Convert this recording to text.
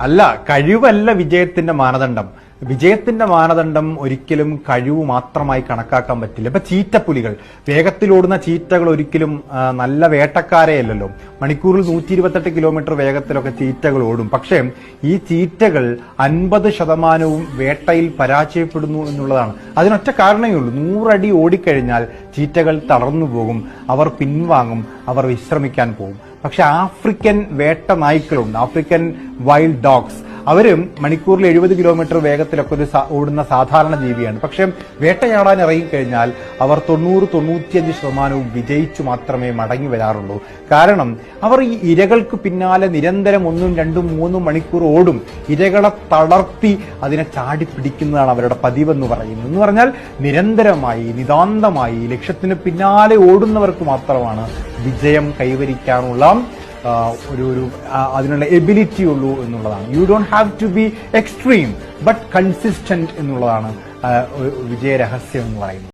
അല്ല, കഴിവല്ല വിജയത്തിന്റെ മാനദണ്ഡം. വിജയത്തിന്റെ മാനദണ്ഡം ഒരിക്കലും കഴിവ് മാത്രമായി കണക്കാക്കാൻ പറ്റില്ല. ഇപ്പൊ ചീറ്റപ്പുലികൾ, വേഗത്തിലോടുന്ന ചീറ്റകൾ ഒരിക്കലും നല്ല വേട്ടക്കാരെയല്ലല്ലോ. മണിക്കൂറിൽ 128 കിലോമീറ്റർ വേഗത്തിലൊക്കെ ചീറ്റകൾ ഓടും. പക്ഷേ ഈ ചീറ്റകൾ 50% വേട്ടയിൽ പരാജയപ്പെടുന്നു എന്നുള്ളതാണ്. അതിനൊറ്റ കാരണമേ ഉള്ളൂ. 100 അടി ഓടിക്കഴിഞ്ഞാൽ ചീറ്റകൾ തളർന്നു പോകും, അവർ പിൻവാങ്ങും, അവർ വിശ്രമിക്കാൻ പോകും. പക്ഷെ ആഫ്രിക്കൻ വേട്ട നായ്ക്കളുണ്ട്, ആഫ്രിക്കൻ വൈൽഡ് ഡോഗ്സ്. അവര് മണിക്കൂറിൽ 70 കിലോമീറ്റർ വേഗത്തിലൊക്കെ ഓടുന്ന സാധാരണ ജീവിയാണ്. പക്ഷെ വേട്ടയാടാൻ ഇറങ്ങിക്കഴിഞ്ഞാൽ അവർ 90-95% വിജയിച്ചു മാത്രമേ മടങ്ങി വരാറുള്ളൂ. കാരണം അവർ ഈ ഇരകൾക്ക് പിന്നാലെ നിരന്തരം 1, 2, 3 മണിക്കൂർ ഓടും. ഇരകളെ തളർത്തി അതിനെ ചാടിപ്പിടിക്കുന്നതാണ് അവരുടെ പതിവെന്ന് പറയുന്നത്. എന്ന് പറഞ്ഞാൽ നിരന്തരമായി നിതാന്തമായി ലക്ഷ്യത്തിന് പിന്നാലെ ഓടുന്നവർക്ക് മാത്രമാണ് വിജയം കൈവരിക്കാനുള്ള അതിനുള്ള എബിലിറ്റി ഉള്ളൂ എന്നുള്ളതാണ്. You don't have to be extreme but consistent എന്നുള്ളതാണ് വിജയ രഹസ്യം എന്ന് പറയുന്നത്.